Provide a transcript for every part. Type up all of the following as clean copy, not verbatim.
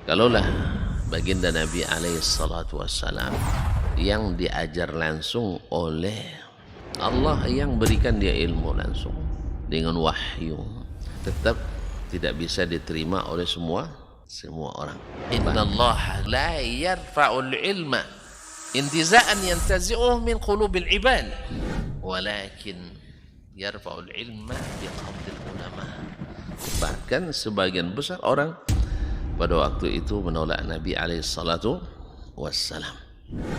Kalaulah baginda Nabi alaihi salatu wassalam yang diajar langsung oleh Allah, yang berikan dia ilmu langsung dengan wahyu, tetap tidak bisa diterima oleh semua orang. Innallaha la yarfa'ul ilma intiza'an yantazi'uhu min qulubil ibad, walakin yarfa'ul ilma biqabdil ulama. Bahkan sebagian besar orang pada waktu itu menolak Nabi alaihissalatu wassalam.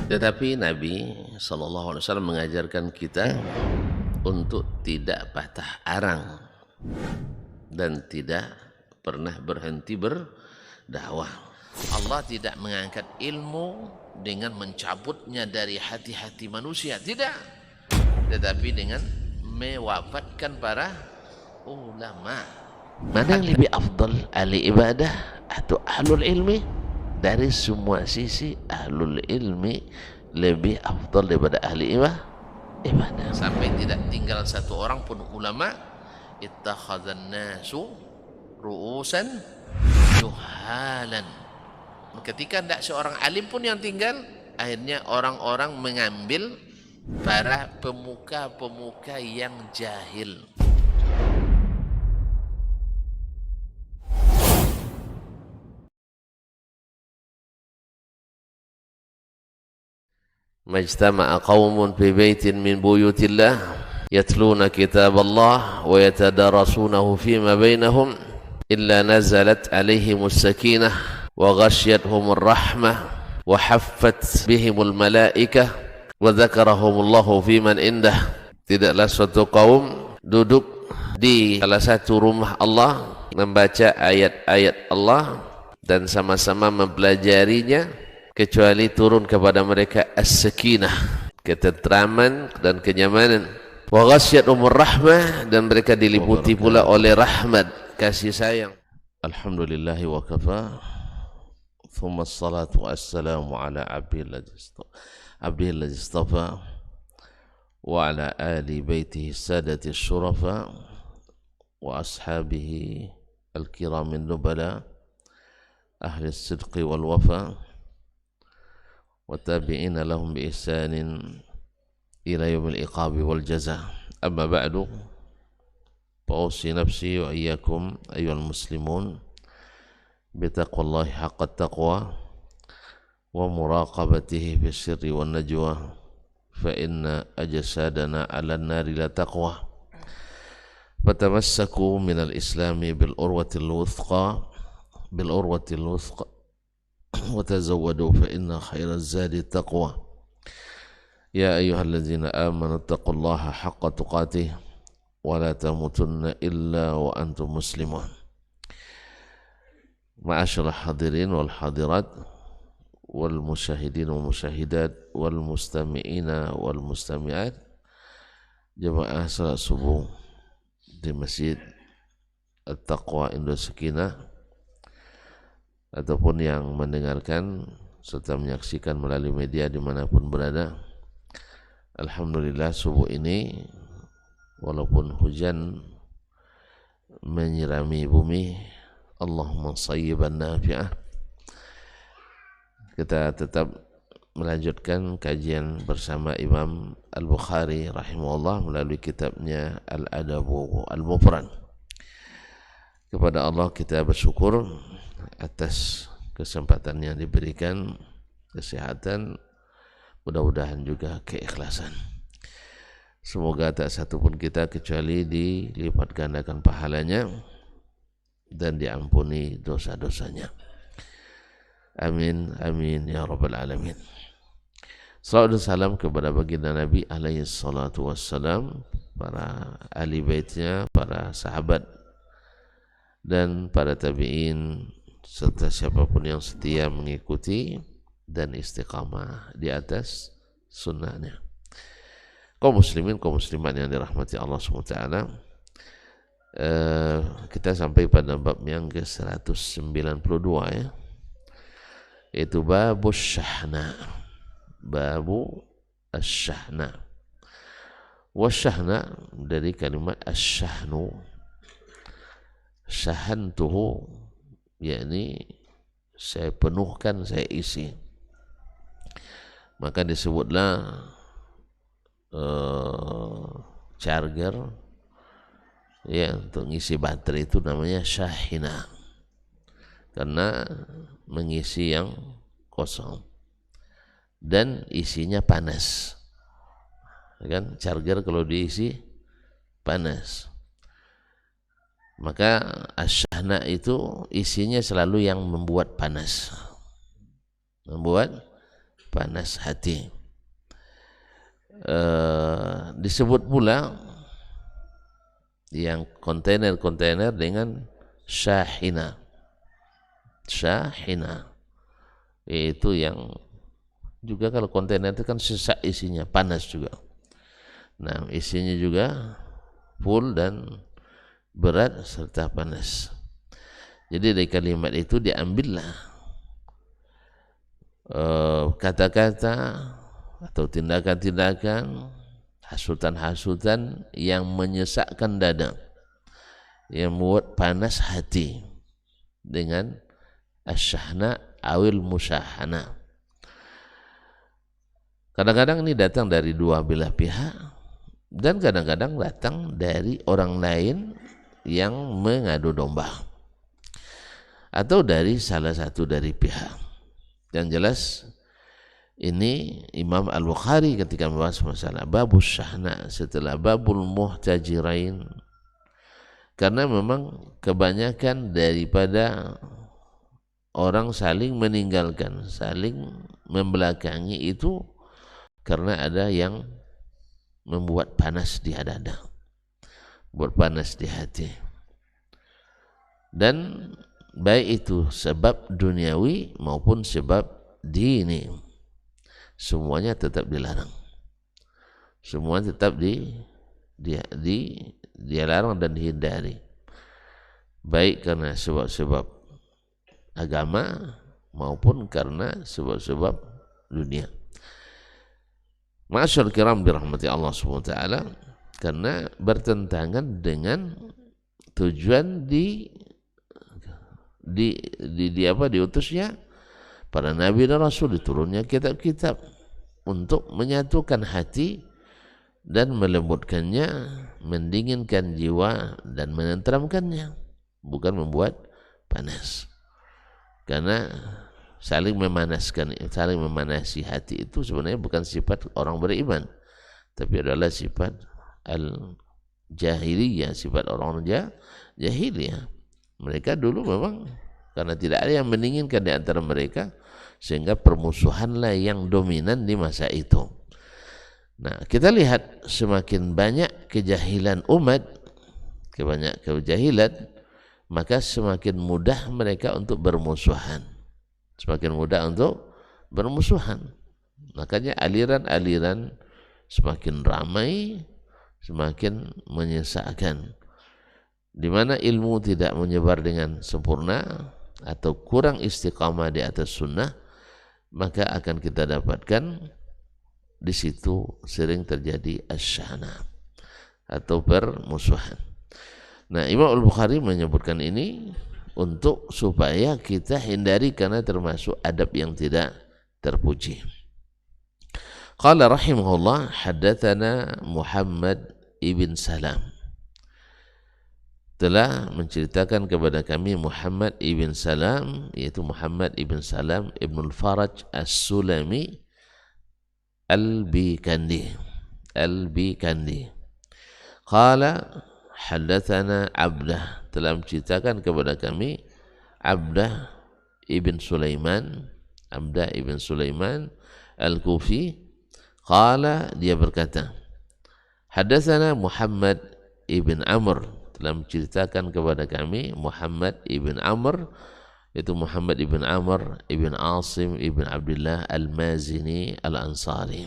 Tetapi Nabi sallallahu alaihi wasallam mengajarkan kita untuk tidak patah arang dan tidak pernah berhenti berdakwah. Allah tidak mengangkat ilmu dengan mencabutnya dari hati-hati manusia, tidak. Tetapi dengan mewafatkan para ulama. Mana yang lebih afdal, ahli ibadah atau ahlul ilmi? Dari semua sisi ahlul ilmi lebih afdal daripada ahli ibadah. Sampai tidak tinggal satu orang pun ulama. Ittakhadhan nasu ru'usan juhalan. Ketika tidak seorang alim pun yang tinggal, akhirnya orang-orang mengambil para pemuka-pemuka yang jahil. Majtama'a qaumun fi baitin min buyutillah yatluna kitab Allah wa yatadarasunahu fima bainahum illa nazalat alaihimus sakinah wa ghasyiyatuhumur rahmah wa haffat bihimul malaikah wa dzakarahumullahu fiman indah. Tidaklah suatu kaum duduk di salah satu rumah Allah membaca ayat-ayat Allah dan sama-sama mempelajarinya, kecuali turun kepada mereka as-sakinah, ketentraman dan kenyamanan. Wa ghasyiyatuhumur rahmah, dan mereka diliputi pula oleh rahmat, kasih sayang. Alhamdulillahi wa kafa. Thumma assalatu wassalamu ala abdihi alladhi istafa wa ala ali baitihi sadati syurafa wa ashabihi al-kiramin nubala ahli as-sidqi wal wafa وتابعين لهم بإحسان إلى يوم العقاب والجزاء. أما بعد، فأوصي نفسي وإياكم أيها المسلمون بتقوى الله حق التقوى ومراقبته في السر والنجوى، فإن أجسادنا على النار لا تقوى. فتمسكوا من الإسلام بالعروة الوثقى وتزودوا فإن خير الزاد التقوى. يا أيها الذين آمنوا اتقوا الله حق تقاته ولا تموتن إلا وأنتم مسلمون. معاشر الحاضرين والحاضرات والمشاهدين والمشاهدات والمستمعين والمستمعات, jemaah salat subuh di Masjid At-Taqwa Indosakinah ataupun yang mendengarkan serta menyaksikan melalui media dimanapun berada. Alhamdulillah, subuh ini walaupun hujan menyirami bumi, Allahumma sayyiban nafi'ah, kita tetap melanjutkan kajian bersama Imam Al-Bukhari rahimahullah melalui kitabnya Al-Adabu Al-Mufrad. Kepada Allah kita bersyukur atas kesempatan yang diberikan, kesehatan, mudah-mudahan juga keikhlasan. Semoga tak satu pun kita kecuali dilipat gandakan pahalanya dan diampuni dosa-dosanya. Amin, amin ya rabbal alamin. Salawat dan salam kepada baginda Nabi alaihi salatu wassalam, para ahli baitnya, para sahabat dan para tabi'in, serta siapapun yang setia mengikuti dan istiqamah di atas sunnahnya. Kaum muslimin, kaum muslimat yang dirahmati Allah SWT, kita sampai pada bab yang ke-192 ya, yaitu babu syahna. Babu asyahna. Wasyahna dari kalimat asyahnu, syahantuhu, yakni saya penuhkan, saya isi. Maka disebutlah charger ya untuk ngisi baterai itu namanya syahina, karena mengisi yang kosong dan isinya panas. Kan charger kalau diisi panas, maka asyahna itu isinya selalu yang membuat panas hati. Disebut pula yang kontainer dengan syahina, yaitu yang juga kalau kontainer itu kan sesak isinya, panas juga. Nah, isinya juga full dan berat serta panas. Jadi dari kalimat itu diambillah kata-kata atau tindakan-tindakan, hasutan-hasutan yang menyesakkan dada, yang membuat panas hati dengan asyahna awil musyahana. Kadang-kadang ini datang dari dua belah pihak dan kadang-kadang datang dari orang lain yang mengadu domba atau dari salah satu dari pihak. Yang jelas ini Imam Al-Bukhari ketika membahas masalah babus syahna setelah babul muhtajirain, karena memang kebanyakan daripada orang saling meninggalkan, saling membelakangi itu karena ada yang membuat panas di dada, buat panas di hati. Dan baik itu sebab duniawi maupun sebab dini, semuanya tetap dilarang. Semua tetap dilarang dan dihindari, baik karena sebab-sebab agama maupun karena sebab-sebab dunia. Ma'asyar kiram dirahmati Allah SWT, karena bertentangan dengan tujuan diutusnya para nabi dan rasul, diturunnya kitab-kitab untuk menyatukan hati dan melembutkannya, mendinginkan jiwa dan menenteramkannya, bukan membuat panas. Karena saling memanasi hati itu sebenarnya bukan sifat orang beriman, tapi adalah sifat al-jahiliyah, sifat orang jahiliyah. Mereka dulu memang karena tidak ada yang mendinginkan di antara mereka, sehingga permusuhanlah yang dominan di masa itu. Nah, kita lihat semakin banyak kejahilan umat, maka semakin mudah mereka untuk bermusuhan. Makanya aliran-aliran semakin ramai, semakin menyesakkan. Di mana ilmu tidak menyebar dengan sempurna atau kurang istiqamah di atas sunnah, maka akan kita dapatkan di situ sering terjadi asyahna atau permusuhan. Nah, Imam Al-Bukhari menyebutkan ini untuk supaya kita hindari, karena termasuk adab yang tidak terpuji. Qala rahimahullah, haddatsana Muhammad ibn Salam, telah menceritakan kepada kami Muhammad ibn Salam, yaitu Muhammad ibn Salam ibn al-Faraj as-Sulami al-Bikandi. Qala haddatsana Abdah, telah menceritakan kepada kami Abdah ibn Sulaiman al-Kufi. Qala, dia berkata, haddatsana Muhammad ibn Amr, telah menceritakan kepada kami Muhammad ibn Amr, itu Muhammad ibn Amr ibn Asim ibn Abdullah al-Mazini al-Ansari.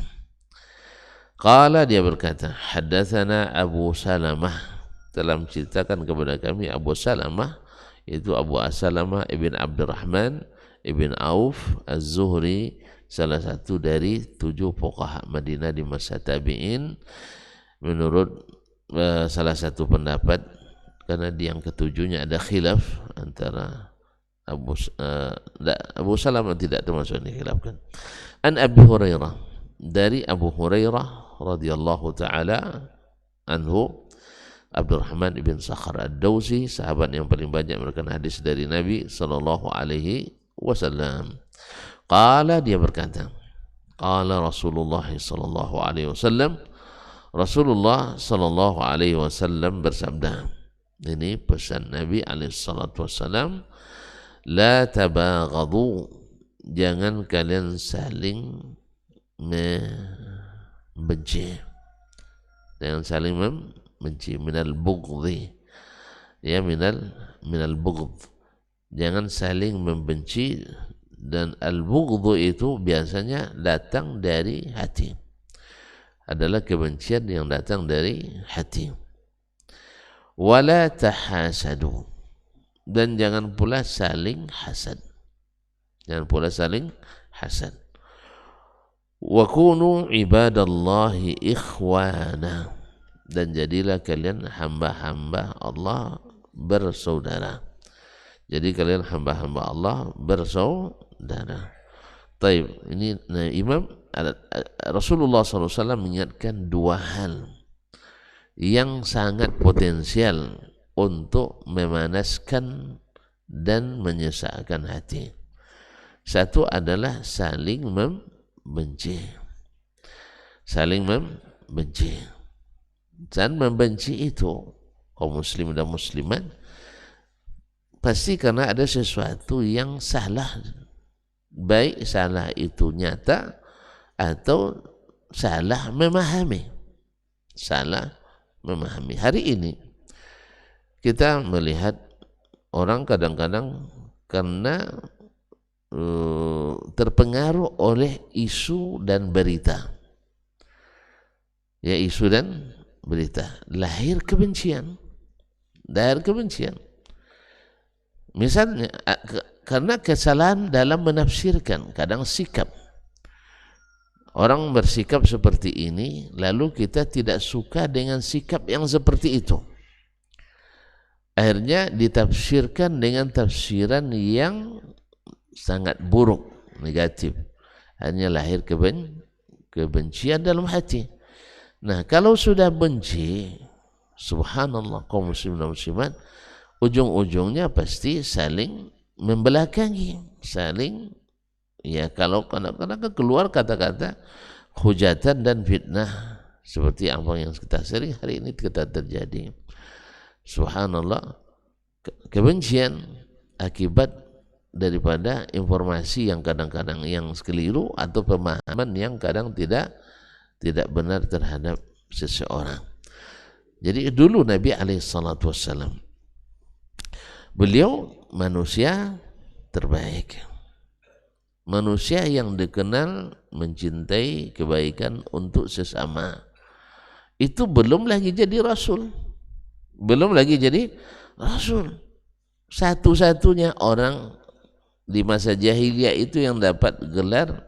Qala, dia berkata, haddatsana Abu Salamah, telah menceritakan kepada kami Abu Salamah, itu Abu Salamah ibn Abdurrahman ibn Auf az-Zuhri, salah satu dari 7 fuqaha Madinah di masa tabi'in, menurut salah satu pendapat, karena di yang ketujuhnya ada khilaf antara Abu Salamah tidak termasuk yang dikhilafkan. An Abi Hurairah, dari Abu Hurairah radhiyallahu taala anhu, Abdurrahman ibn Sakhar ad-Dawsi, sahabat yang paling banyak meriwayatkan hadis dari Nabi sallallahu alaihi wasallam. Qala, dia berkata, qala Rasulullah sallallahu alaihi wasallam, Rasulullah sallallahu alaihi wasallam bersabda, ini pesan Nabi alaihi salatu wasallam, la tabaghadu, jangan kalian saling membenci, jangan saling membenci, minal bughdhi, ya, minal bughd, jangan saling membenci. Dan al-bughdhu itu biasanya datang dari hati, adalah kebencian yang datang dari hati. Wala tahasadu, dan jangan pula saling hasad, jangan pula saling hasad. Wa kunu ibadallahi ikhwana, dan jadilah kalian hamba-hamba Allah bersaudara. Jadi kalian hamba-hamba Allah bersaudara. Taib, ini Rasulullah SAW mengingatkan dua hal yang sangat potensial untuk memanaskan dan menyesakkan hati. Satu adalah saling membenci. Saling membenci. Dan membenci itu, kaum muslim dan muslimat, pasti karena ada sesuatu yang salah, baik salah itu nyata atau salah memahami. Salah memahami. Hari ini kita melihat orang kadang-kadang karena terpengaruh oleh isu dan berita, ya, isu dan berita, lahir kebencian. Misalnya karena kesalahan dalam menafsirkan, kadang sikap orang bersikap seperti ini, lalu kita tidak suka dengan sikap yang seperti itu, akhirnya ditafsirkan dengan tafsiran yang sangat buruk, negatif, hanya lahir kebencian dalam hati. Nah, kalau sudah benci, subhanallah, kaum muslim dan muslimat, ujung-ujungnya pasti saling membelakangi, saling, ya, kalau kadang-kadang keluar kata-kata hujatan dan fitnah seperti apa yang kita sering hari ini kita terjadi. Subhanallah, kebencian akibat daripada informasi yang kadang-kadang yang keliru atau pemahaman yang kadang tidak benar terhadap seseorang. Jadi dulu Nabi SAW, beliau manusia terbaik, manusia yang dikenal mencintai kebaikan untuk sesama. Itu belum lagi jadi rasul, satu-satunya orang di masa jahiliyah itu yang dapat gelar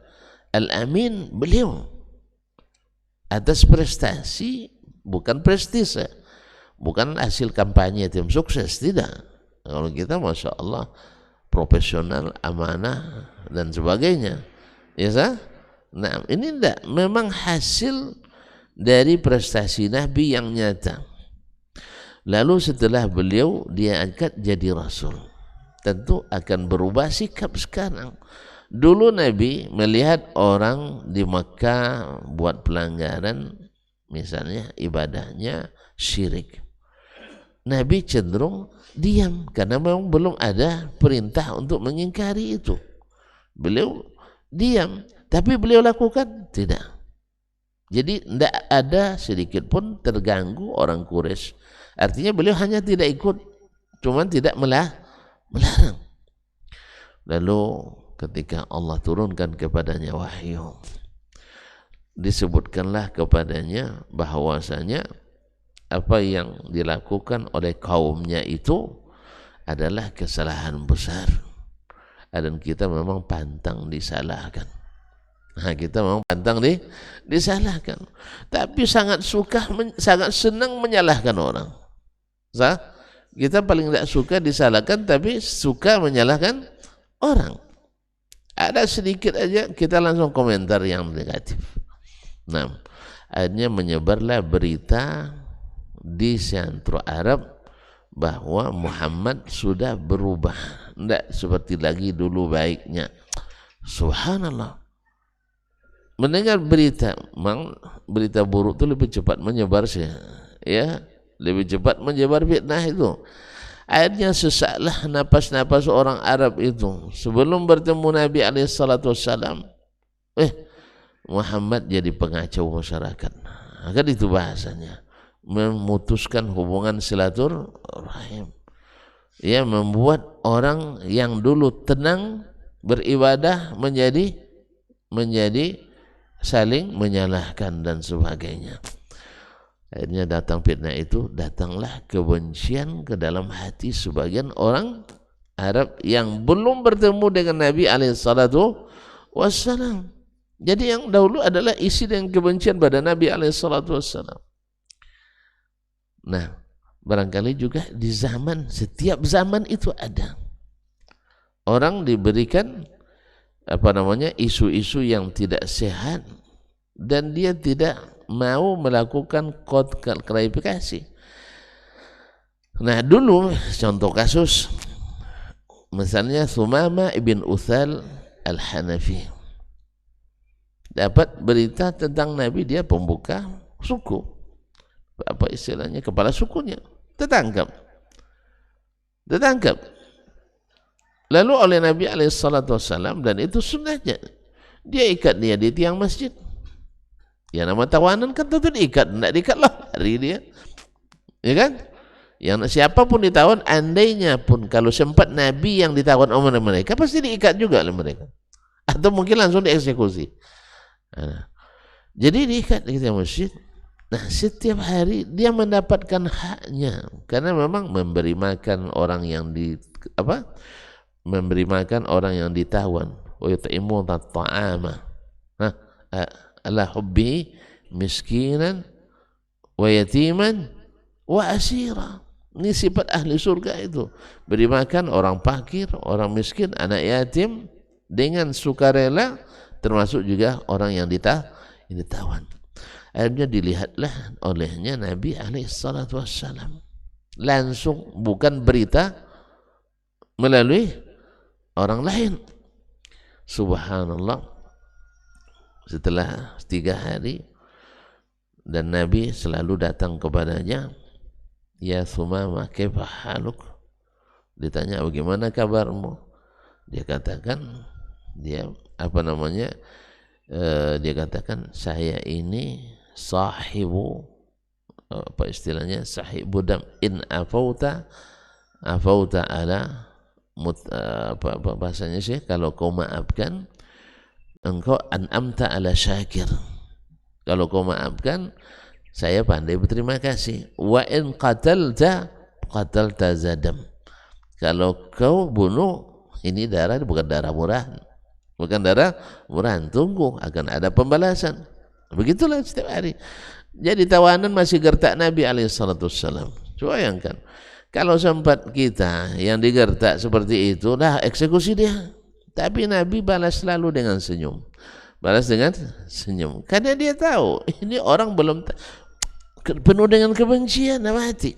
Al-Amin, beliau, atas prestasi, bukan prestise, bukan hasil kampanye tim sukses, tidak. Kalau kita Masya Allah profesional, amanah dan sebagainya, ya sah? Nah, ini tidak, memang hasil dari prestasi Nabi yang nyata. Lalu setelah beliau diangkat jadi Rasul, tentu akan berubah sikap sekarang. Dulu Nabi melihat orang di Makkah buat pelanggaran, misalnya ibadahnya syirik, Nabi cenderung diam karena memang belum ada perintah untuk mengingkari itu. Beliau diam, tapi beliau lakukan tidak. Jadi tidak ada sedikit pun terganggu orang Quraisy. Artinya beliau hanya tidak ikut, cuman tidak melarang. Lalu ketika Allah turunkan kepadanya wahyu, disebutkanlah kepadanya bahwasanya apa yang dilakukan oleh kaumnya itu adalah kesalahan besar, dan kita memang pantang disalahkan. Nah, kita memang pantang disalahkan, tapi sangat senang menyalahkan orang. Kita paling tidak suka disalahkan, tapi suka menyalahkan orang. Ada sedikit aja kita langsung komentar yang negatif. Nah, akhirnya menyebarlah berita di seantero Arab bahwa Muhammad sudah berubah, tidak seperti lagi dulu baiknya. Subhanallah. Mendengar berita, memang berita buruk itu lebih cepat menyebar sih, ya, lebih cepat menyebar fitnah itu. Akhirnya sesaklah napas-napas orang Arab itu sebelum bertemu Nabi SAW. Muhammad jadi pengacau masyarakat. Kan itu bahasanya, memutuskan hubungan silaturahim. Ya, membuat orang yang dulu tenang beribadah menjadi saling menyalahkan dan sebagainya. Akhirnya datang fitnah itu, datanglah kebencian ke dalam hati sebagian orang Arab yang belum bertemu dengan Nabi SAW. Jadi yang dahulu adalah isi dengan kebencian pada Nabi SAW. Nah, barangkali juga di setiap zaman itu ada orang diberikan isu-isu yang tidak sehat dan dia tidak mau melakukan klarifikasi. Nah, dulu contoh kasus misalnya Sumama ibn Uthal al-Hanafi dapat berita tentang Nabi, dia pembuka suku, apa istilahnya, kepala sukunya tertangkap. Lalu oleh Nabi SAW, dan itu sunnahnya, dia ikat dia di tiang masjid. Ya, nama tawanan kan tentu diikat, tidak diikatlah hari dia, ya kan? Yang siapapun ditawan, andainya pun kalau sempat Nabi yang ditawan oleh mereka, pasti diikat juga oleh mereka, atau mungkin langsung dieksekusi. Nah, jadi diikat di tiang masjid. Nah, setiap hari dia mendapatkan haknya, karena memang memberi makan orang yang memberi makan orang yang ditawan. Wa yut'imuna at-ta'ama ala hubbi miskinan wa yatiman wa asira. Ini sifat ahli surga itu, beri makan orang fakir, orang miskin, anak yatim dengan sukarela, termasuk juga orang yang ditawan. Akhirnya dilihatlah olehnya Nabi SAW langsung, bukan berita melalui orang lain. Subhanallah. Setelah 3 hari dan Nabi selalu datang kepadanya, ya Sumama kaifa haluk, ditanya bagaimana kabarmu, dia katakan dia katakan saya ini sahibu, apa istilahnya, sahibu dam, in afauta ala bahasanya sih, kalau kau maafkan engkau an'amta ala syakir, kalau kau maafkan saya pandai berterima kasih. Wa in qatalta zadam, kalau kau bunuh, ini darah bukan darah murahan, tunggu akan ada pembalasan. Begitulah setiap hari. Jadi tawanan masih gertak Nabi SAW. Coba bayangkan kalau sempat kita yang digertak seperti itu, dah eksekusi dia. Tapi Nabi balas selalu dengan senyum. Karena dia tahu ini orang belum penuh dengan kebencian dalam hati.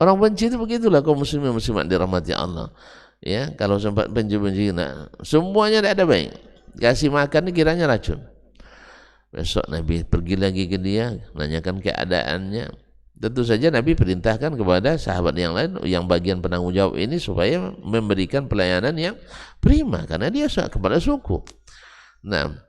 Orang benci itu begitulah kaum muslimin muslimat dirahmati Allah. Ya, kalau sempat benci-benci, nah, semuanya tidak ada baik. Kasih makan kiranya racun. Besok Nabi pergi lagi ke dia, nanyakan keadaannya. Tentu saja Nabi perintahkan kepada sahabat yang lain yang bagian penanggung jawab ini supaya memberikan pelayanan yang prima, karena dia kepala suku. Nah,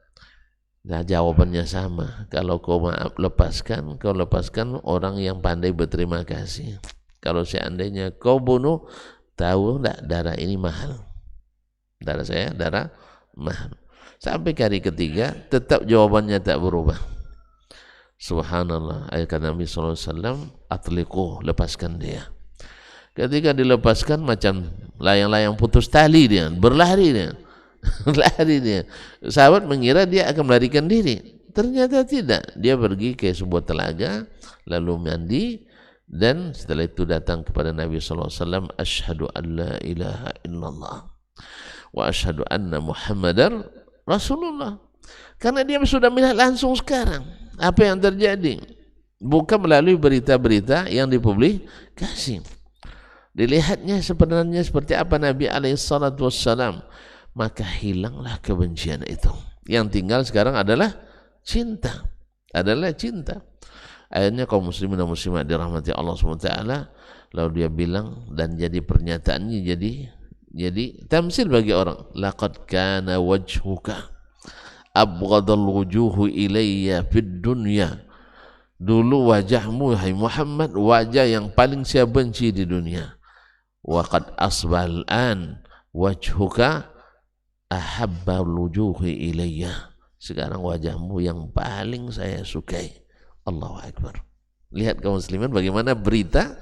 jawabannya sama. Kalau kau lepaskan orang yang pandai berterima kasih. Kalau seandainya kau bunuh, tahu enggak darah ini mahal, darah saya mahal. Sampai hari ketiga tetap jawabannya tak berubah. Subhanallah. Ayat Nabi SAW, atliquh, lepaskan dia. Ketika dilepaskan, macam layang-layang putus tali, dia berlari dia. Lari dia. Sahabat mengira dia akan melarikan diri, ternyata tidak. Dia pergi ke sebuah telaga, lalu mandi, dan setelah itu datang kepada Nabi SAW, asyhadu an la ilaha illallah wa asyhadu anna Muhammadar Rasulullah. Karena dia sudah melihat langsung sekarang apa yang terjadi, bukan melalui berita-berita yang dipublikasi. Dilihatnya sebenarnya seperti apa Nabi SAW, maka hilanglah kebencian itu. Yang tinggal sekarang adalah cinta, Akhirnya kaum muslimin dan muslimat dirahmati Allah SWT, lalu dia bilang, dan jadi pernyataannya jadi tamsil bagi orang, laqad kana wajhuka abghadal wujuhu ilayya fid dunya. Dulu wajahmu hai Muhammad wajah yang paling saya benci di dunia. Wa qad asbahal an wajhuka ahabbal wujuhi ilayya. Sekarang wajahmu yang paling saya sukai. Allahu Akbar. Lihat kaum muslimin bagaimana berita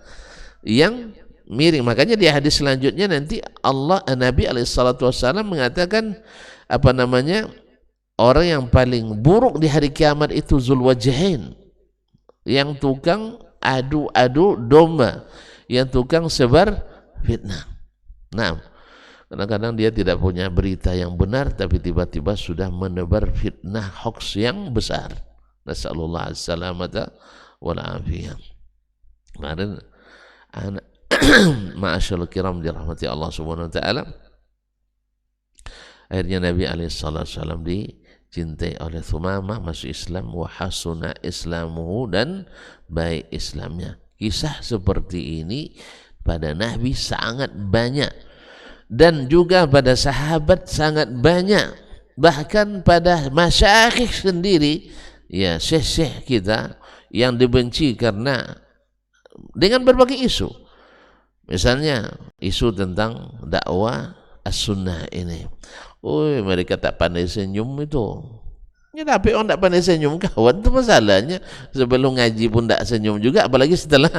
yang miring. Makanya di hadis selanjutnya nanti Nabi SAW mengatakan orang yang paling buruk di hari kiamat itu Zulwajhain, yang tukang adu domba, yang tukang sebar fitnah. Nah, kadang-kadang dia tidak punya berita yang benar, tapi tiba-tiba sudah menebar fitnah hoax yang besar. Nasallallahu as-salamata wal afiyah. Kemarin ma'asyarul kiram dirahmati Allah Subhanahu wa taala, akhirnya Nabi SAW dicintai oleh Thumamah, masuk Islam, wa hasuna islamuhu, dan baik Islamnya. Kisah seperti ini pada Nabi sangat banyak, dan juga pada sahabat sangat banyak, bahkan pada masyayikh sendiri, ya syekh-syekh kita yang dibenci karena dengan berbagai isu. Misalnya isu tentang dakwah as-sunnah ini. Mereka tak pandai senyum itu. Ya, tapi orang tak pandai senyum, kawan, itu masalahnya. Sebelum ngaji pun tak senyum juga, apalagi setelah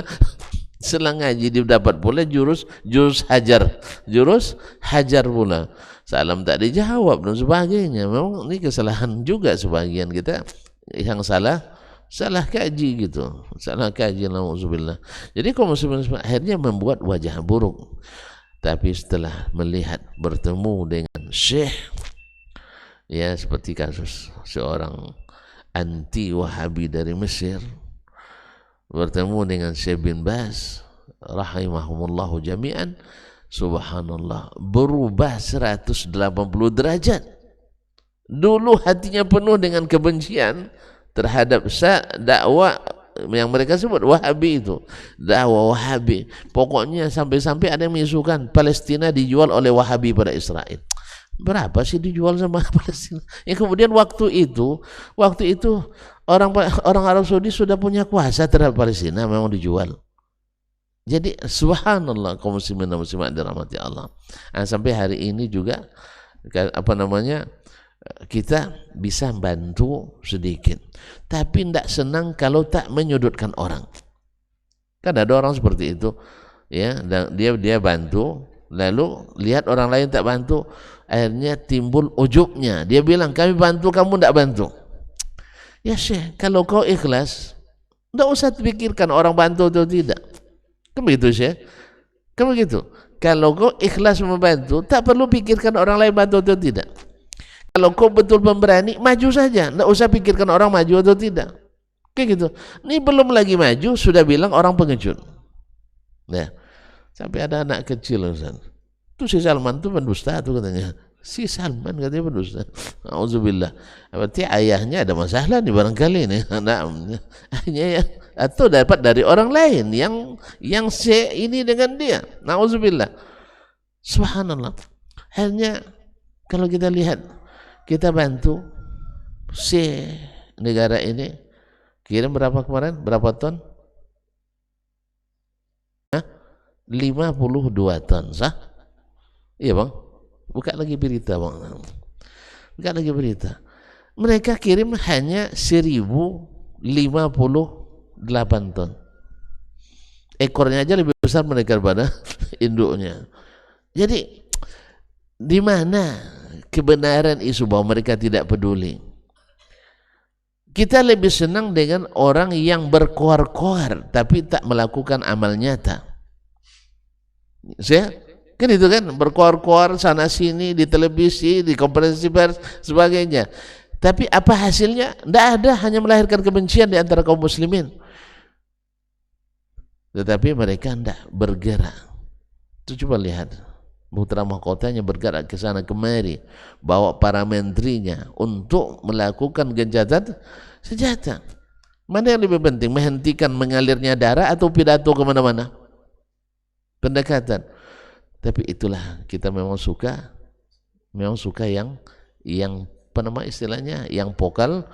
ngaji dia dapat pula jurus hajar pula. Salam tak dijawab dan sebagainya. Memang ini kesalahan juga sebagian kita yang salah kaji gitu, na'udzubillah. Jadi kaum muslimin akhirnya membuat wajah buruk. Tapi setelah melihat bertemu dengan syekh, ya seperti kasus seorang anti Wahabi dari Mesir bertemu dengan Syekh bin Baz rahimahumullahu jami'an, subhanallah, berubah 180 derajat. Dulu hatinya penuh dengan kebencian terhadap dakwah yang mereka sebut Wahabi itu, dakwah Wahabi. Pokoknya sampai-sampai ada yang mengisukan Palestina dijual oleh Wahabi pada Israel. Berapa sih dijual sama Palestina? Ya, kemudian waktu itu orang Arab Saudi sudah punya kuasa terhadap Palestina, memang dijual. Jadi subhanallah, kaum muslimin dan muslimat dirahmati Allah. Sampai hari ini juga kita bisa bantu sedikit, tapi tidak senang kalau tak menyudutkan orang. Kan ada orang seperti itu, ya, dia bantu, lalu lihat orang lain tak bantu, akhirnya timbul ujubnya. Dia bilang, kami bantu, kamu tidak bantu. Ya Syekh, kalau kau ikhlas, tidak usah pikirkan orang bantu atau tidak. Kan begitu Syekh? Kan begitu. Kalau kau ikhlas membantu, tak perlu pikirkan orang lain bantu atau tidak. Kalau kau betul pemberani, maju saja, tidak usah pikirkan orang maju atau tidak. Kayak gitu. Ini belum lagi maju, sudah bilang orang pengecut. Nah, sampai ada anak kecil, Ustaz. Itu si Salman itu pendusta tuh katanya. Si Salman katanya pendusta. Auzubillah. Berarti ayahnya ada masalah nih barangkali nih. Ya, atau dapat dari orang lain yang ini dengan dia. Auzubillah. Subhanallah. Akhirnya kalau kita lihat, kita bantu si negara ini, kirim berapa kemarin? Berapa ton? 52 ton, sah? Iya bang, buka lagi berita bang. Buka lagi berita. Mereka kirim hanya 1058 ton. Ekornya aja lebih besar mereka daripada induknya. Jadi di mana kebenaran isu bahwa mereka tidak peduli? Kita lebih senang dengan orang yang berkoar-koar tapi tak melakukan amal nyata. Kan itu kan, berkuar-kuar sana sini di televisi, di konferensi pers, sebagainya. Tapi apa hasilnya? Tidak ada, hanya melahirkan kebencian di antara kaum muslimin. Tetapi mereka tidak bergerak. Itu coba lihat, putra mahkotanya bergerak ke sana kemari, bawa para menterinya untuk melakukan gencatan senjata. Mana yang lebih penting, menghentikan mengalirnya darah atau pidato kemana-mana? Pendekatan. Tapi itulah, kita memang suka yang apa nama istilahnya, yang pokal,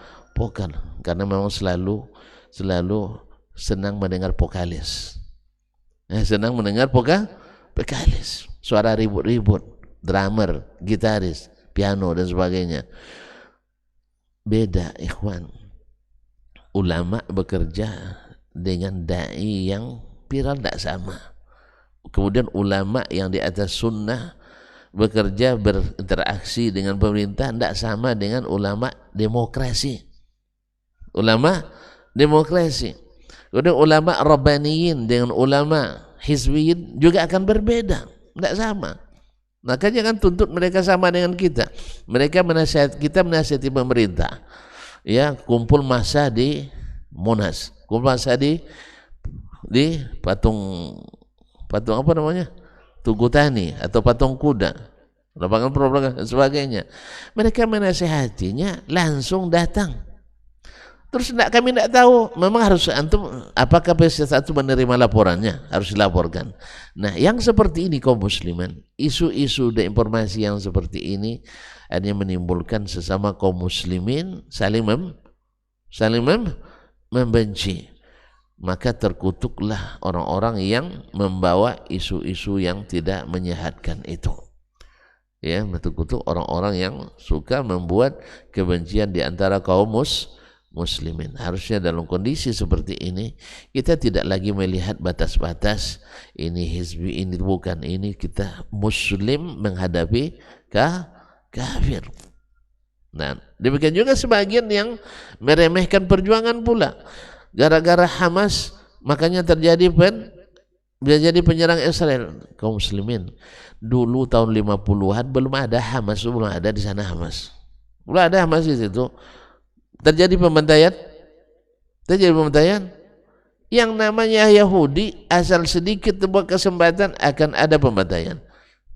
karena memang selalu senang mendengar vokalis. Senang mendengar vokalis, suara ribut-ribut, drummer, gitaris, piano dan sebagainya. Beda ikhwan. Ulama bekerja dengan dai yang viral tidak sama. Kemudian ulama yang di atas sunnah bekerja berinteraksi dengan pemerintah tidak sama dengan ulama demokrasi. Kemudian ulama rabbaniyin dengan ulama hizbiyin juga akan berbeda, tidak sama. Maka jangan tuntut mereka sama dengan kita. Kita menasihati pemerintah. Ya, kumpul massa di Monas, kumpul massa di patung apa namanya, Tugu Tani atau patung kuda, lapangan dan sebagainya. Mereka menasihatinya langsung datang. Terus kami tidak tahu, memang harus antum, apakah PSS1 menerima laporannya, harus dilaporkan. Nah, yang seperti ini kaum muslimin, isu-isu dan informasi yang seperti ini hanya menimbulkan sesama kaum muslimin saling membenci. Maka terkutuklah orang-orang yang membawa isu-isu yang tidak menyehatkan itu. Ya, terkutuk orang-orang yang suka membuat kebencian di antara kaum muslimin. Harusnya dalam kondisi seperti ini kita tidak lagi melihat batas-batas ini hizbi, ini bukan, ini kita muslim menghadapi kafir. Nah, demikian juga sebagian yang meremehkan perjuangan pula. Gara-gara Hamas makanya terjadi penyerang Israel. Kaum muslimin, dulu tahun 50-an belum ada Hamas, belum ada di sana Hamas. Belum ada Hamas di situ. Terjadi pembantaian. Yang namanya Yahudi, asal sedikit sebuah kesempatan akan ada pembantaian.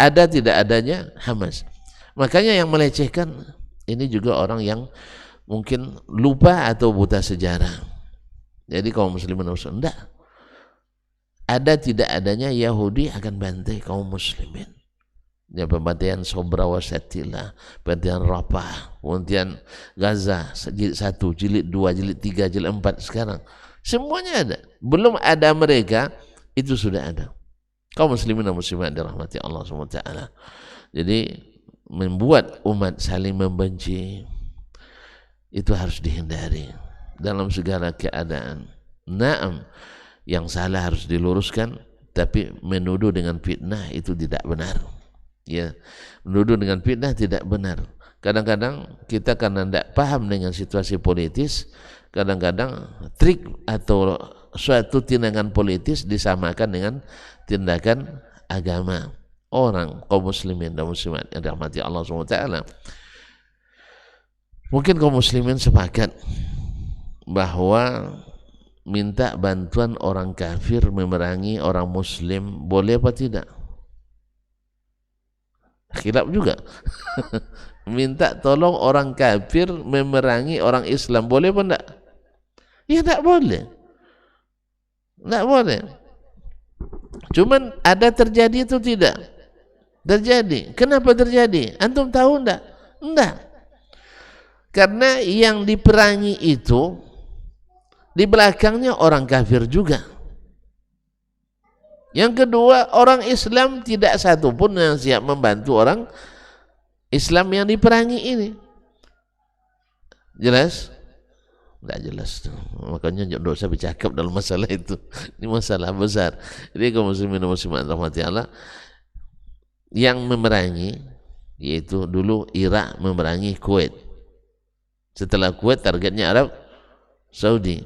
Ada tidak adanya Hamas. Makanya yang melecehkan ini juga orang yang mungkin lupa atau buta sejarah. Jadi kaum muslimin harus enggak. Ada tidak adanya Yahudi akan bantai kaum muslimin. Ya, pembantaian Sobra Wasatila, pembantaian Rafah, kemudian Gaza, jilid 1, jilid 2, jilid 3, jilid 4 sekarang. Semuanya ada. Belum ada mereka, itu sudah ada. Kaum muslimin dan muslimat dirahmati Allah SWT. Jadi membuat umat saling membenci itu harus dihindari dalam segala keadaan. Naam, yang salah harus diluruskan, tapi menuduh dengan fitnah itu tidak benar. Ya, menuduh dengan fitnah tidak benar. Kadang-kadang kita karena tidak paham dengan situasi politis, kadang-kadang trik atau suatu tindakan politis disamakan dengan tindakan agama. Orang kaum muslimin dan muslimat yang dirahmati Allah SWT, mungkin kaum muslimin sepakat bahwa minta bantuan orang kafir memerangi orang muslim boleh apa tidak? Khilaf juga. Minta tolong orang kafir memerangi orang Islam boleh apa enggak? Ya enggak boleh. Enggak boleh. Cuman ada terjadi itu tidak? Terjadi. Kenapa terjadi? Antum tahu enggak? Enggak. Karena yang diperangi itu di belakangnya orang kafir juga. Yang kedua, orang Islam tidak satu pun yang siap membantu orang Islam yang diperangi ini. Jelas? Tidak jelas. Makanya tidak usah bercakap dalam masalah itu. Ini masalah besar. Jadi kaum muslimin dan muslimat rahmati Allah, yang memerangi, yaitu dulu Irak memerangi Kuwait. Setelah Kuwait targetnya Arab Saudi.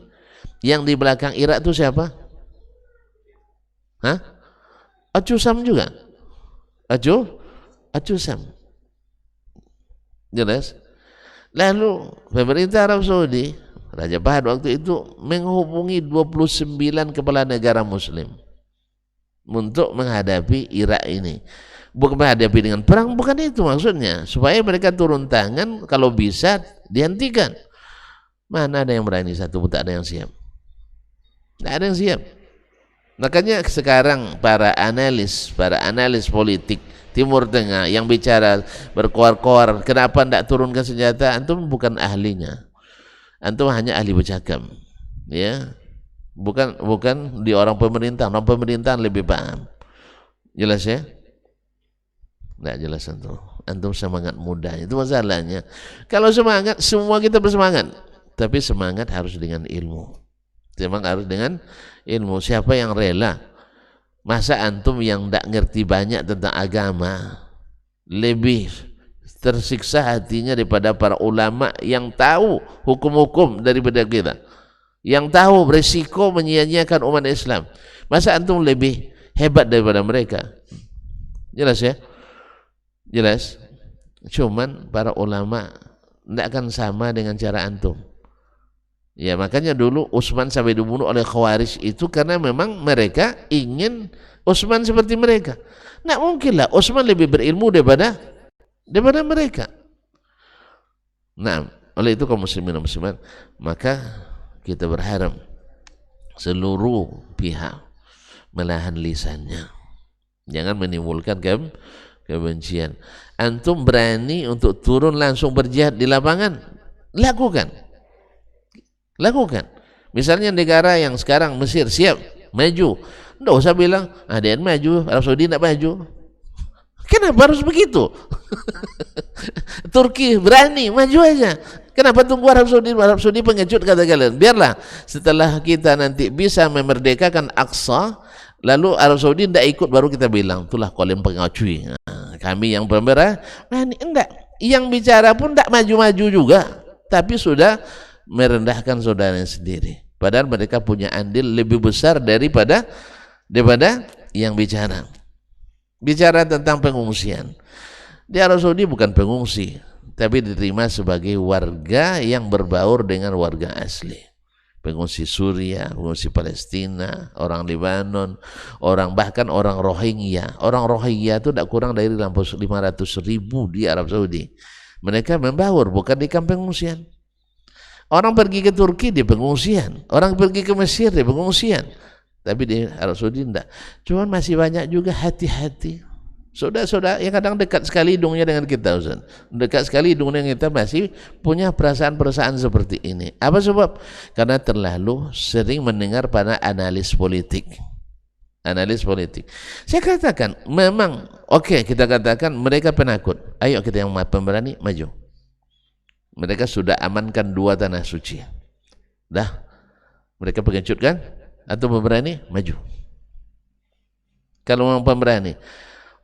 Yang di belakang Irak itu siapa? Hah? Acusam juga. Ajusam. Jelas? Lalu pemerintah Arab Saudi, Raja Fahd waktu itu menghubungi 29 kepala negara muslim untuk menghadapi Irak ini. Bukan menghadapi dengan perang, bukan itu maksudnya, supaya mereka turun tangan, kalau bisa dihentikan. Mana ada yang berani? Satu pun tak ada yang siap. Tak ada yang siap. Makanya sekarang para analis politik Timur Tengah yang bicara berkoar-koar, kenapa tidak turunkan senjata? Antum bukan ahlinya, antum hanya ahli bercakap, ya. Bukan di orang pemerintahan lebih paham. Jelas ya? Tidak jelas antum semangat muda, itu masalahnya. Kalau semangat, semua kita bersemangat, tapi semangat harus dengan ilmu. Semangat harus dengan ilmu. Siapa yang rela? Masa antum yang tidak ngerti banyak tentang agama lebih tersiksa hatinya daripada para ulama yang tahu hukum-hukum daripada kita, yang tahu berisiko menyia-nyiakan umat Islam? Masa antum lebih hebat daripada mereka? Jelas ya? Jelas. Cuman para ulama tidak akan sama dengan cara antum. Ya, makanya dulu Utsman sampai dibunuh oleh Khawarij itu karena memang mereka ingin Utsman seperti mereka. Nggak mungkin lah Utsman lebih berilmu daripada mereka. Nah, oleh itu kaum muslimin dan muslimat, maka kita berharap seluruh pihak menahan lisannya, jangan menimbulkan kebencian. Antum berani untuk turun langsung berjihad di lapangan, lakukan. Misalnya negara yang sekarang Mesir siap maju, tidak usah bilang ada yang maju, Arab Saudi tidak maju. Kenapa harus begitu? Turki berani maju aja. Kenapa tunggu Arab Saudi pengecut kata kalian? Biarlah setelah kita nanti bisa memerdekakan Aqsa, lalu Arab Saudi tidak ikut, baru kita bilang itulah kalian pengacui. Nah, kami yang pemerintah berani. Enggak, yang bicara pun tidak maju-maju juga, tapi sudah merendahkan saudaranya sendiri, padahal mereka punya andil lebih besar daripada yang bicara tentang pengungsian. Di Arab Saudi bukan pengungsi, tapi diterima sebagai warga yang berbaur dengan warga asli. Pengungsi Suriah, pengungsi Palestina, orang Lebanon, bahkan orang Rohingya. Orang Rohingya itu tidak kurang dari 500.000 di Arab Saudi. Mereka membaur, bukan di kamp pengungsian. Orang pergi ke Turki di pengungsian, orang pergi ke Mesir di pengungsian, tapi di Arab Saudi tidak. Cuman masih banyak juga hati-hati. Saudara-saudara yang kadang dekat sekali hidungnya dengan kita, Ustaz. Dekat sekali hidungnya dengan kita masih punya perasaan-perasaan seperti ini. Apa sebab? Karena terlalu sering mendengar pada analis politik. Saya katakan, memang oke, kita katakan mereka penakut. Ayo kita yang pemberani maju. Mereka sudah amankan 2 tanah suci. Dah, mereka pengecut kan? Atau pemberani? Maju. Kalau memang pemberani,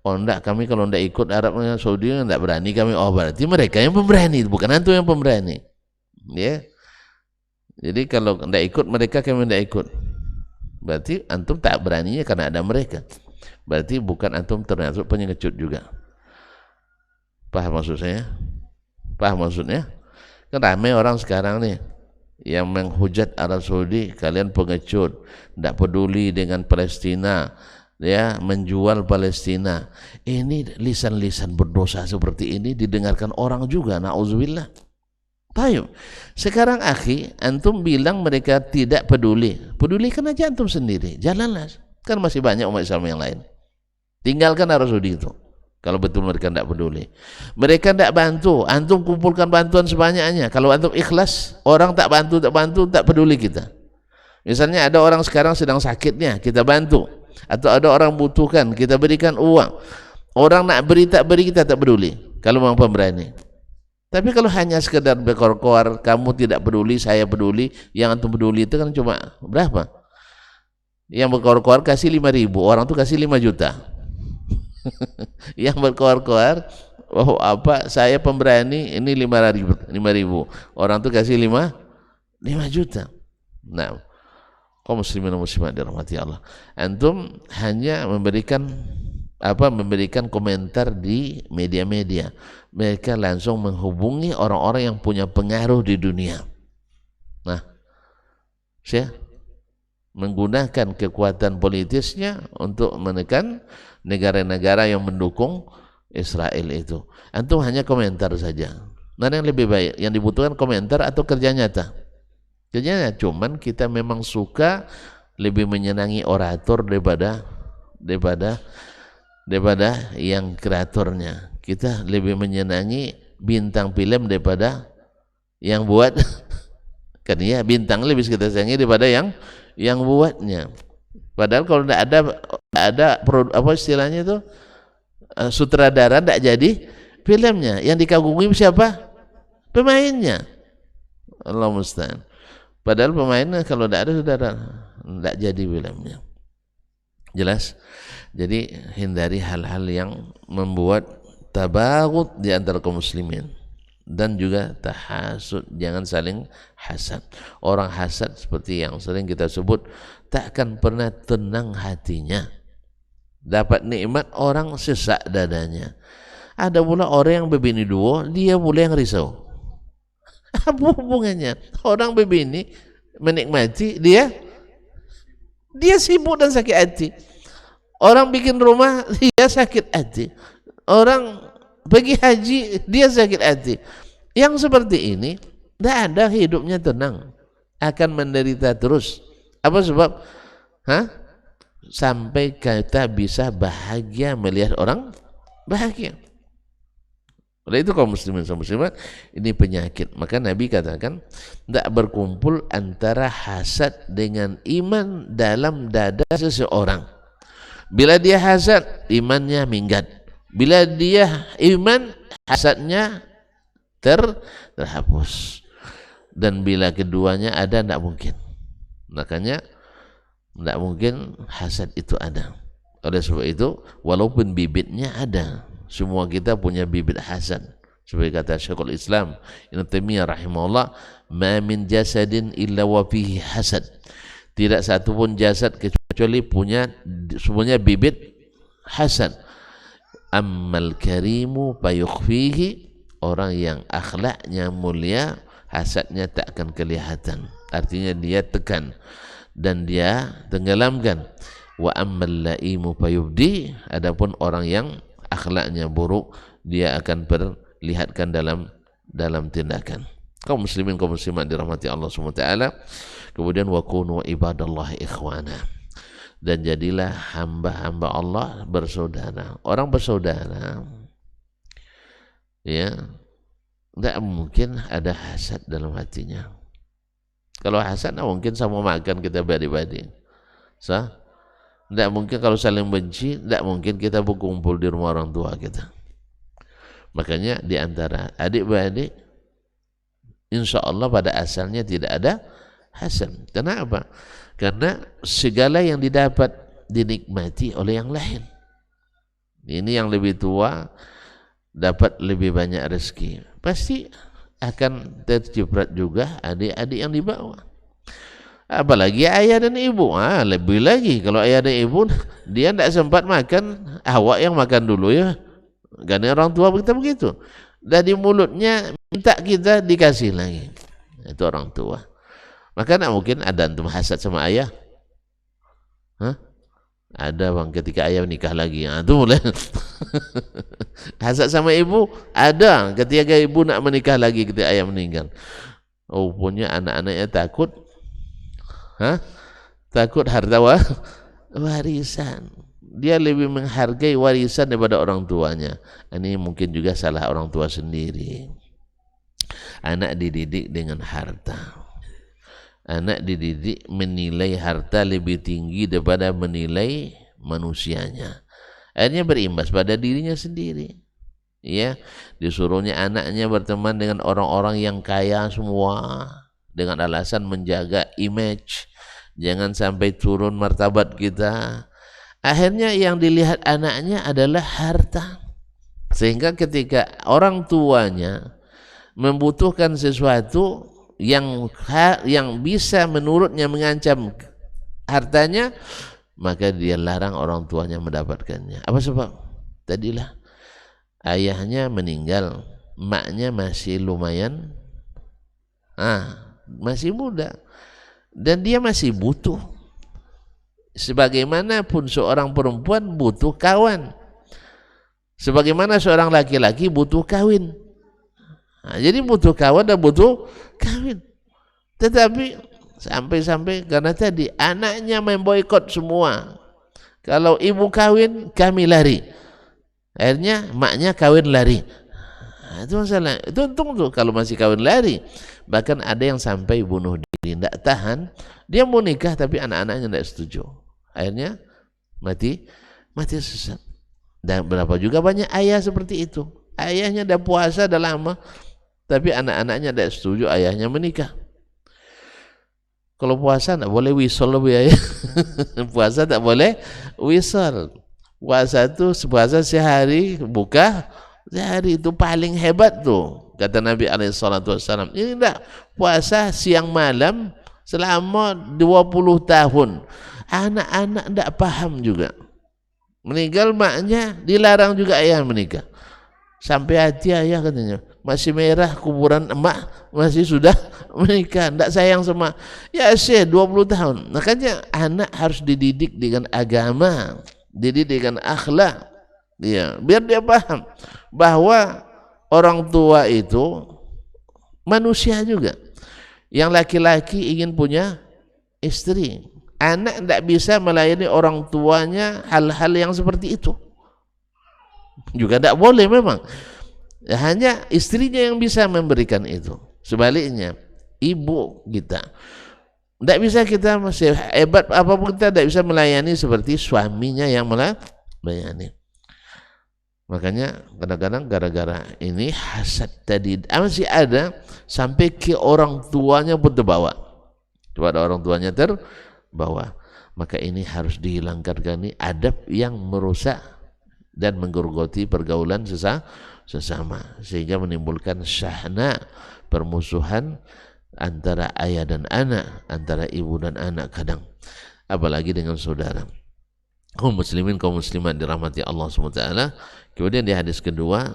oh enggak, kami kalau enggak ikut Arab Saudi enggak berani kami. Oh, berarti mereka yang pemberani, bukan antum yang pemberani. Ya. Jadi kalau enggak ikut mereka, kami enggak ikut. Berarti antum tak beraninya karena ada mereka. Berarti bukan antum termasuk pengecut juga. Paham maksud saya? Paham maksudnya? Kan ramai orang sekarang nih yang menghujat Arab Saudi, kalian pengecut, tidak peduli dengan Palestina, ya, menjual Palestina. Ini lisan-lisan berdosa seperti ini didengarkan orang juga, na'udzubillah. Tayyib. Sekarang akhi, antum bilang mereka tidak peduli. Pedulikan aja antum sendiri, jalanlah. Kan masih banyak umat Islam yang lain. Tinggalkan Arab Saudi itu. Kalau betul mereka tidak peduli, mereka tidak bantu, antum kumpulkan bantuan sebanyaknya. Kalau antum ikhlas, orang tak bantu, tak peduli kita. Misalnya ada orang sekarang sedang sakitnya, kita bantu. Atau ada orang butuhkan, kita berikan uang. Orang nak beri tak beri, kita tak peduli. Kalau memang pemberani. Tapi kalau hanya sekedar berkoar-koar, kamu tidak peduli, saya peduli, yang antum peduli itu kan cuma berapa? Yang berkoar-koar kasih 5.000, orang tuh kasih 5 juta. Yang berkoar-koar, oh apa, saya pemberani, ini 5.000, orang tuh kasih 5 juta. Nah, kaum muslimin dan muslimat dirahmati Allah, antum hanya memberikan memberikan komentar di media-media. Mereka langsung menghubungi orang-orang yang punya pengaruh di dunia. Nah, saya menggunakan kekuatan politisnya untuk menekan negara-negara yang mendukung Israel itu. Antum hanya komentar saja. Mana yang lebih baik? Yang dibutuhkan komentar atau kerja nyata? Kerja nyata. Cuman kita memang suka lebih menyenangi orator daripada yang kreatornya. Kita lebih menyenangi bintang film daripada yang buat. Kan ya, bintang lebih kita sayangi daripada yang buatnya. Padahal kalau tidak ada apa istilahnya itu, sutradara, tidak jadi filmnya. Yang dikagumi siapa? Pemainnya. Allah musta'an. Padahal pemainnya kalau tidak ada saudara, tidak jadi filmnya. Jelas? Jadi hindari hal-hal yang membuat tabaghut di antara kaum muslimin. Dan juga tahasud, jangan saling hasad. Orang hasad seperti yang sering kita sebut, takkan pernah tenang hatinya. Dapat nikmat orang sesak dadanya. Ada pula orang yang berbini dua, dia pula yang risau. Apa hubungannya? Orang berbini menikmati, dia sibuk dan sakit hati. Orang bikin rumah, dia sakit hati. Orang pergi haji, dia sakit hati. Yang seperti ini tidak ada hidupnya tenang, akan menderita terus. Apa sebab? Sampai kita bisa bahagia melihat orang bahagia. Oleh itu kaum muslimin dan muslimat, ini penyakit. Maka Nabi katakan tidak berkumpul antara hasad dengan iman dalam dada seseorang. Bila dia hasad, imannya minggat. Bila dia iman, hasadnya terhapus. Dan bila keduanya ada, tidak mungkin. Makanya tidak mungkin hasad itu ada. Oleh sebab itu, walaupun bibitnya ada, semua kita punya bibit hasad. Seperti kata Syekhul Islam Ibnu Taimiyah rahimahullah, ma min jasadin illa wa fihi hasad. Tidak satu pun jasad kecuali punya semuanya bibit hasad. Ammal karimu fayukhfihi, orang yang akhlaknya mulia, hasadnya tak akan kelihatan. Artinya dia tekan dan dia tenggelamkan. Wa ammal laimu fayubdi, adapun orang yang akhlaknya buruk, dia akan perlihatkan dalam tindakan. Kaum muslimin, kaum muslimat dirahmati Allah SWT. Kemudian wa kunu ibadallahi ikhwana, dan jadilah hamba-hamba Allah bersaudara. Orang bersaudara, ya, tidak mungkin ada hasad dalam hatinya. Kalau hasad, mungkin sama makan kita badi-badi. Tidak mungkin kalau saling benci, tidak mungkin kita berkumpul di rumah orang tua kita. Makanya di antara adik-beradik, insya Allah pada asalnya tidak ada hasad. Kenapa? Karena segala yang didapat dinikmati oleh yang lain. Ini yang lebih tua dapat lebih banyak rezeki, pasti akan terciprat juga adik-adik yang di bawah. Apalagi ayah dan ibu, lebih lagi kalau ayah dan ibu dia tidak sempat makan, awak yang makan dulu ya. Karena orang tua kita begitu, dari mulutnya minta kita dikasih lagi. Itu orang tua. Maka tidak mungkin ada antum hasad sama ayah. Ada bang, ketika ayah nikah lagi, itu mulai. Hasad sama ibu ada ketika ibu nak menikah lagi ketika ayah meninggal. Punya anak-anaknya takut, takut harta warisan. Dia lebih menghargai warisan daripada orang tuanya. Ini mungkin juga salah orang tua sendiri. Anak dididik dengan harta. Anak dididik menilai harta lebih tinggi daripada menilai manusianya. Akhirnya berimbas pada dirinya sendiri. Ya, disuruhnya anaknya berteman dengan orang-orang yang kaya semua dengan alasan menjaga image, jangan sampai turun martabat kita. Akhirnya yang dilihat anaknya adalah harta. Sehingga ketika orang tuanya membutuhkan sesuatu yang bisa menurutnya mengancam hartanya, maka dia larang orang tuanya mendapatkannya. Apa sebab? Tadilah ayahnya meninggal, maknya masih lumayan, masih muda, dan dia masih butuh. Sebagaimanapun seorang perempuan butuh kawan, sebagaimana seorang laki-laki butuh kawin. Jadi butuh kawan dan butuh kawin. Tetapi sampai-sampai karena tadi anaknya memboikot semua. Kalau ibu kawin, kami lari. Akhirnya maknya kawin lari. Itu masalah. Itu untung tuh kalau masih kawin lari. Bahkan ada yang sampai bunuh diri, tidak tahan. Dia mau nikah tapi anak-anaknya tidak setuju. Akhirnya mati sesat. Dan berapa juga banyak ayah seperti itu. Ayahnya dah puasa dah lama, tapi anak-anaknya tidak setuju ayahnya menikah. Kalau puasa tak boleh wisol lebih ya. Puasa tak boleh wisol. Puasa itu puasa sehari, buka sehari, itu paling hebat tuh. Kata Nabi SAW. Ini enggak puasa siang malam selama 20 tahun. Anak-anak enggak paham juga. Meninggal maknya, dilarang juga ayah menikah. Sampai hati ayah katanya, masih merah kuburan emak, masih sudah menikah, tidak sayang sama ya 20 tahun. Makanya anak harus dididik dengan agama, dididik dengan akhlak, biar dia paham bahwa orang tua itu manusia juga. Yang laki-laki ingin punya istri, anak tidak bisa melayani orang tuanya hal-hal yang seperti itu. Juga tidak boleh memang. Hanya istrinya yang bisa memberikan itu. Sebaliknya, ibu kita tidak bisa, kita masih hebat apapun kita tidak bisa melayani seperti suaminya yang melayani. Makanya kadang-kadang gara-gara ini hasad tadi masih ada sampai ke orang tuanya pun terbawa. Kepada orang tuanya terbawa. Maka ini harus dihilangkan, ini adab yang merusak dan menggerogoti pergaulan sesama, sehingga menimbulkan syahna, permusuhan antara ayah dan anak, antara ibu dan anak kadang, apalagi dengan saudara. Kaum muslimin, kaum muslimat dirahmati Allah SWT. Kemudian di hadis kedua,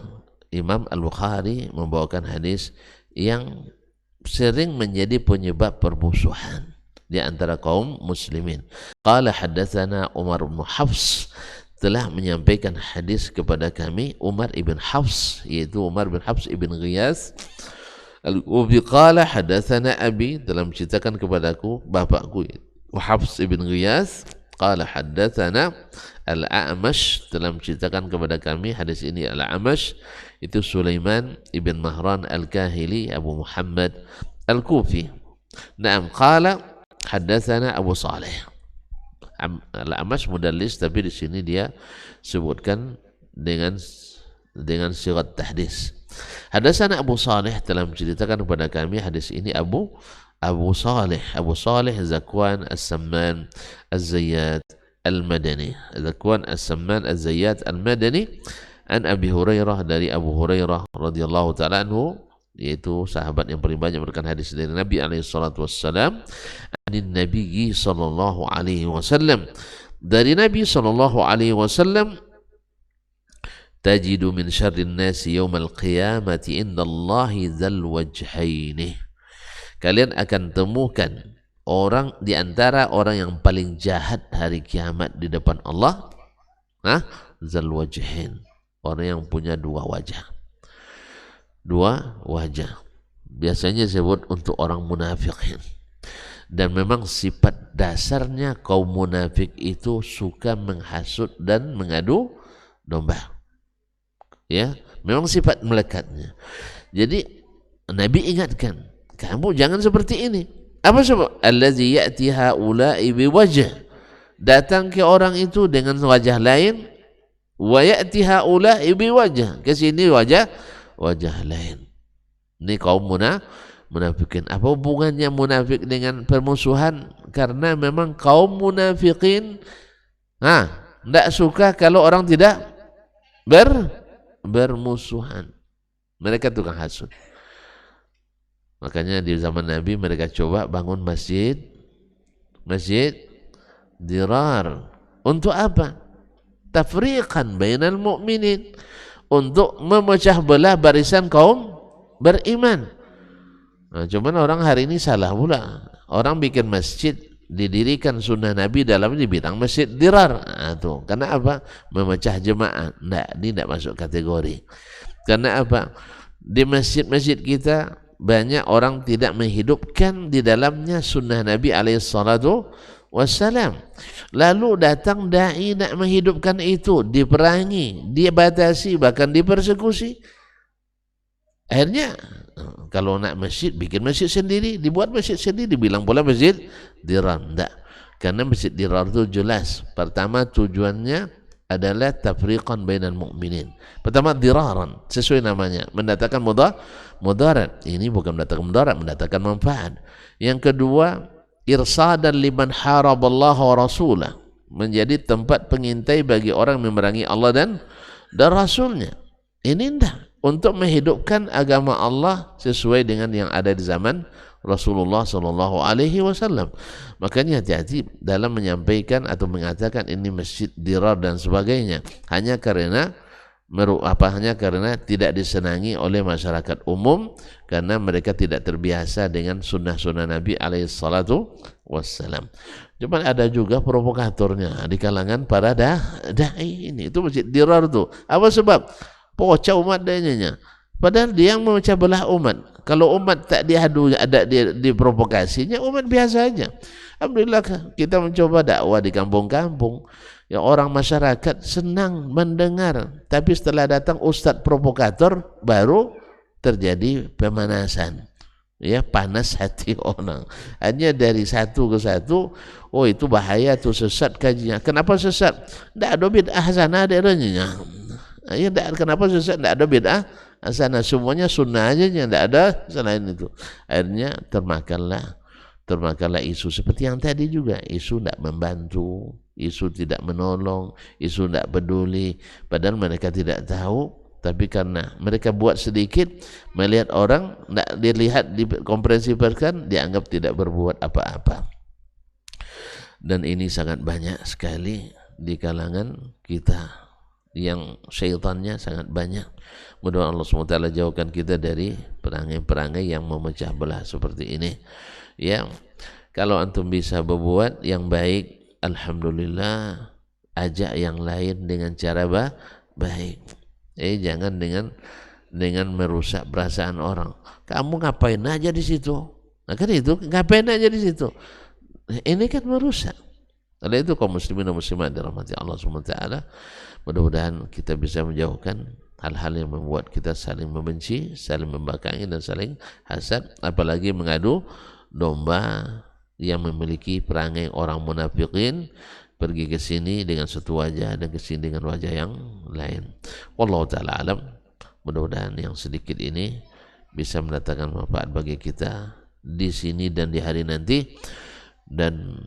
Imam Al-Bukhari membawakan hadis yang sering menjadi penyebab permusuhan di antara kaum muslimin. Qala haddatsana Umar bin Hafs, telah menyampaikan hadis kepada kami Umar ibn Hafs, yaitu Umar bin Hafs ibn Ghiyas. Al-Ubi qala hadatsana abi, telah menceritakan kepadaku bapakku Hafs ibn Ghiyas. Qala hadatsana Al-A'mash, telah menceritakan kepada kami hadis ini Al-A'mash, itu Sulaiman ibn Mahran Al-Kahili Abu Muhammad Al-Kufi. Naam, qala hadatsana Abu Saleh. Al-A'mash mudallis, tapi di sini dia sebutkan dengan sigat tahdis. Hadatsana Abu Saleh, telah menceritakan kepada kami hadis ini Abu Saleh Zakwan As-Samman Az-Zayyat Al-Madani, Zakwan As-Samman Az-Zayyat Al-Madani, an Abi Hurairah, dari Abu Hurairah radhiyallahu ta'ala anhu, yaitu sahabat yang paling banyak memberikan hadis dari Nabi alaihi salatu wassalam, anin Nabi sallallahu alaihi wasallam, dari Nabi sallallahu alaihi wasallam, tajidu min syarrin nasi yaumal qiyamati indallahi dzal wajhaini, kalian akan temukan orang di antara orang yang paling jahat hari kiamat di depan Allah, dzal wajhain, orang yang punya dua wajah. Biasanya disebut untuk orang munafikin. Dan memang sifat dasarnya kaum munafik itu suka menghasut dan mengadu domba. Ya, memang sifat melekatnya. Jadi Nabi ingatkan, kamu jangan seperti ini. Apa sebab? Allazi ya'ti haula'i biwajh, datang ke orang itu dengan wajah lain, wa ya'ti haula'i biwajh, ke sini wajah lain. Ini kaum munafikin. Apa hubungannya munafik dengan permusuhan? Karena memang kaum munafikin tidak suka kalau orang tidak bermusuhan. Mereka tukang hasud. Makanya di zaman Nabi mereka coba bangun masjid dirar, Untuk apa? Tafriqan bainal mu'minin, untuk memecah belah barisan kaum beriman. Nah, cuman orang hari ini salah pula. Orang bikin masjid, didirikan sunnah Nabi dalam dibilang masjid dirar. Nah, tuh. Karena apa? Memecah jemaah. Nggak, ini tidak masuk kategori. Karena apa? Di masjid-masjid kita banyak orang tidak menghidupkan di dalamnya sunnah Nabi alaihissalatu wassalam. Lalu datang dai nak menghidupkan itu, diperangi, dibatasi, bahkan dipersekusi. Akhirnya kalau nak masjid, bikin masjid sendiri, dibuat masjid sendiri, dibilang pula masjid dirar. Tidak, karena masjid dirar itu jelas. Pertama tujuannya adalah tafriqan bainal mu'minin. Pertama diraran, sesuai namanya, mendatangkan mudarat. Ini bukan mendatangkan mudarat, mendatangkan manfaat. Yang kedua, irsadan liman haraballahu wa rasulah, menjadi tempat pengintai bagi orang memerangi Allah dan Rasulnya. Ini indah untuk menghidupkan agama Allah sesuai dengan yang ada di zaman Rasulullah sallallahu alaihi wasallam. Makanya hati-hati dalam menyampaikan atau mengatakan ini masjid dirar dan sebagainya, hanya karena tidak disenangi oleh masyarakat umum, karena mereka tidak terbiasa dengan sunnah-sunnah Nabi alaihi salatu wassalam. Cuma ada juga provokatornya di kalangan para dai ini. Itu masjid dirar tuh. Apa sebab? Pecah umat dayanya. Padahal dia yang memecah belah umat. Kalau umat tak diadu, ada diprovokasinya, umat biasa aja. Alhamdulillah kita mencoba dakwah di kampung-kampung. Ya, orang masyarakat senang mendengar. Tapi setelah datang ustadz provokator, baru terjadi pemanasan. Ya, panas hati orang. Hanya dari satu ke satu, oh itu bahaya tuh, sesat kajinya. Kenapa sesat? Tidak ada bid'ah sana ada eranya. Ya, kenapa sesat? Tidak ada bid'ah sana, semuanya sunnah aja, tidak ada selain itu. Akhirnya termakanlah isu seperti yang tadi juga, isu tidak membantu, isu tidak menolong, isu tidak peduli, padahal mereka tidak tahu, tapi karena mereka buat sedikit, melihat orang tidak dilihat, dikomprehensifkan, dianggap tidak berbuat apa-apa. Dan ini sangat banyak sekali di kalangan kita, yang syaitannya sangat banyak. Mudah-mudahan Allah SWT jauhkan kita dari perangai-perangai yang memecah belah seperti ini. Ya, kalau antum bisa berbuat yang baik, alhamdulillah, ajak yang lain dengan cara baik. Jangan dengan merusak perasaan orang. Kamu ngapain aja di situ? Nah, kan itu ngapain aja di situ? Ini kan merusak. Oleh itu kaum muslimin dan muslimat dirahmati Allah SWT, mudah-mudahan kita bisa menjauhkan hal-hal yang membuat kita saling membenci, saling membakangi dan saling hasad, apalagi mengadu domba yang memiliki perangai orang munafikin, pergi ke sini dengan satu wajah dan ke sini dengan wajah yang lain. Wallahu taala alam. Mudah-mudahan yang sedikit ini bisa mendatangkan manfaat bagi kita di sini dan di hari nanti. Dan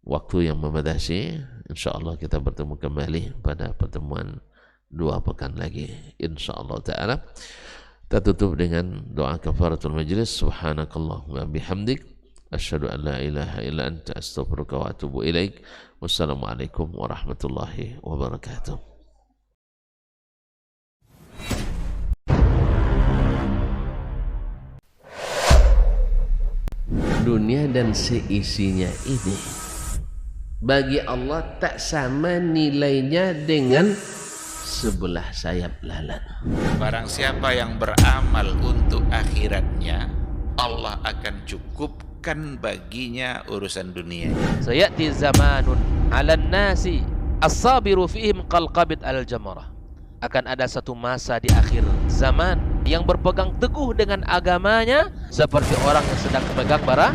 waktu yang membatasi, insyaallah kita bertemu kembali pada pertemuan 2 pekan lagi, insyaallah taala. Kita tutup dengan doa kafaratul majlis. Subhanakallahumma bihamdik, asyhadu an la ilaha illa anta, astaghfiruka wa atubu ilaik. Wassalamualaikum warahmatullahi wabarakatuh. Dunia dan seisinya ini bagi Allah tak sama nilainya dengan sebelah sayap lalat. Barang siapa yang beramal untuk akhiratnya, Allah akan cukupkan baginya urusan dunia. Sayati zamanun 'alan nasi as-sabiru fihim qalqabit al-jamarah. Akan ada satu masa di akhir zaman yang berpegang teguh dengan agamanya seperti orang yang sedang memegang bara